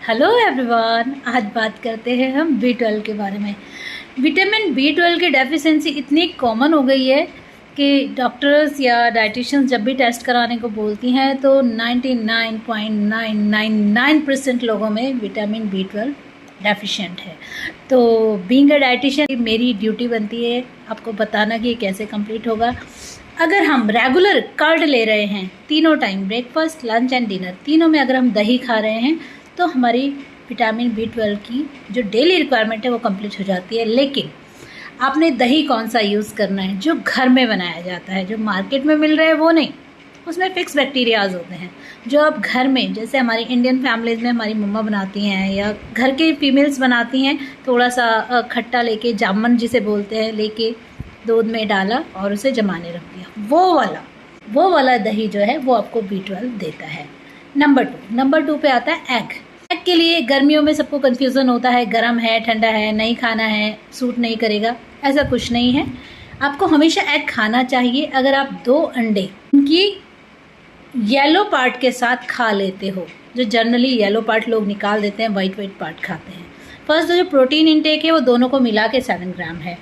Hello everyone, आज बात करते हैं हम B12 के बारे में। विटामिन B12 की डेफिशिएंसी इतनी कॉमन हो गई है कि डॉक्टर्स या डाइटिशियंस जब भी टेस्ट कराने को बोलती हैं तो 99.999% लोगों में विटामिन B12 डेफिशिएंट है। तो बीइंग अ डाइटिशियन मेरी ड्यूटी बनती है आपको बताना कि ये कैसे कंप्लीट होगा। अगर हम रेगुलर कर्ड ले रहे हैं तीनों time, breakfast, lunch and dinner, तीनों में अगर हम दही खा रहे हैं तो हमारी विटामिन B12 की जो डेली रिक्वायरमेंट है वो कंप्लीट हो जाती है। लेकिन आपने दही कौन सा यूज़ करना है? जो घर में बनाया जाता है, जो मार्केट में मिल रहा है वो नहीं। उसमें फिक्स बैक्टीरियाज होते हैं। जो आप घर में, जैसे हमारी इंडियन फैमिलीज़ में हमारी मम्मा बनाती हैं या घर के फीमेल्स बनाती हैं, थोड़ा सा खट्टा लेके, जामुन जिसे बोलते हैं, लेके दूध में डाला और उसे जमाने रख दिया, वो वाला दही जो है वो आपको B12 देता है। नंबर टू पे आता है एग के लिए गर्मियों में सबको कन्फ्यूज़न होता है, गर्म है, ठंडा है, नहीं खाना है, सूट नहीं करेगा। ऐसा कुछ नहीं है, आपको हमेशा एग खाना चाहिए। अगर आप 2 अंडे उनकी येलो पार्ट के साथ खा लेते हो, जो जनरली येलो पार्ट लोग निकाल देते हैं, वाइट पार्ट खाते हैं। फर्स्ट जो प्रोटीन इंटेक है वो दोनों को मिला के 7 ग्राम है।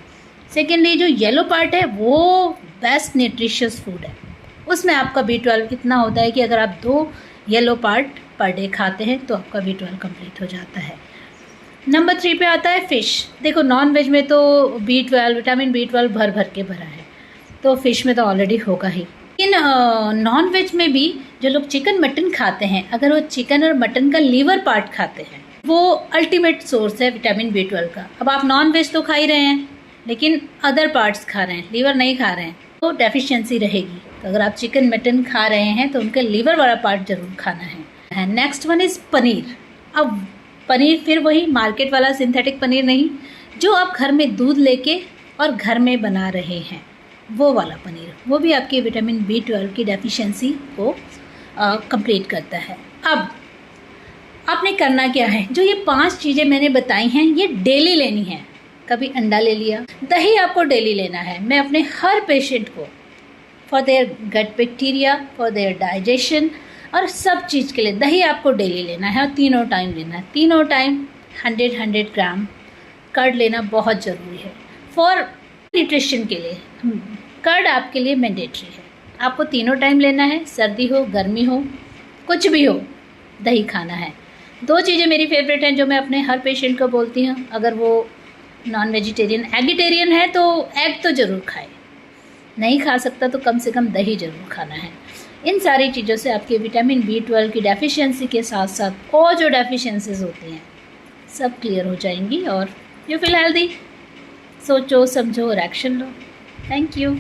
सेकेंडली जो येलो पार्ट है वो बेस्ट न्यूट्रिशियस फूड है, उसमें आपका B12 इतना होता है कि अगर आप 2 येलो पार्ट पर डे खाते हैं तो आपका B12 कंप्लीट हो जाता है। नंबर 3 पे आता है फ़िश। देखो, नॉन वेज में तो विटामिन B12 भर के भरा है, तो फ़िश में तो ऑलरेडी होगा ही। लेकिन नॉन वेज में भी जो लोग चिकन मटन खाते हैं, अगर वो चिकन और मटन का लीवर पार्ट खाते हैं, वो अल्टीमेट सोर्स है विटामिन B12 का। अब आप नॉन वेज तो खा ही रहे हैं लेकिन अदर पार्ट्स खा रहे हैं, लीवर नहीं खा रहे हैं, तो डेफिशिएंसी रहेगी। तो अगर आप चिकन मटन खा रहे हैं तो उनका लीवर वाला पार्ट ज़रूर खाना है। Next one is paneer. अब पनीर फिर वही मार्केट वाला सिंथेटिक पनीर नहीं, जो आप घर में दूध लेके और घर में बना रहे हैं, वो वाला पनीर, वो भी आपकी विटामिन B12 की डेफिशिएंसी को कंप्लीट करता है। अब आपने करना क्या है? जो ये 5 चीज़ें मैंने बताई हैं ये डेली लेनी है। कभी अंडा ले लिया, दही आपको डेली लेना है। मैं अपने हर पेशेंट को for their gut bacteria, for their digestion और सब चीज़ के लिए दही आपको डेली लेना है और तीनों टाइम लेना है। तीनों टाइम 100 ग्राम कर्ड लेना बहुत ज़रूरी है। फॉर न्यूट्रिशन के लिए कर्ड आपके लिए मैंडेटरी है, आपको तीनों टाइम लेना है। सर्दी हो, गर्मी हो, कुछ भी हो, दही खाना है। 2 चीज़ें मेरी फेवरेट हैं जो मैं अपने हर पेशेंट को बोलती हूँ। अगर वो नॉन वेजिटेरियन, एगिटेरियन है तो एग तो ज़रूर खाए, नहीं खा सकता तो कम से कम दही ज़रूर खाना है। इन सारी चीज़ों से आपके विटामिन B12 की डेफिशिएंसी के साथ साथ और जो डेफिशिएंसीज होती हैं सब क्लियर हो जाएंगी और यू फील हेल्दी। सोचो, समझो और एक्शन लो। Thank you.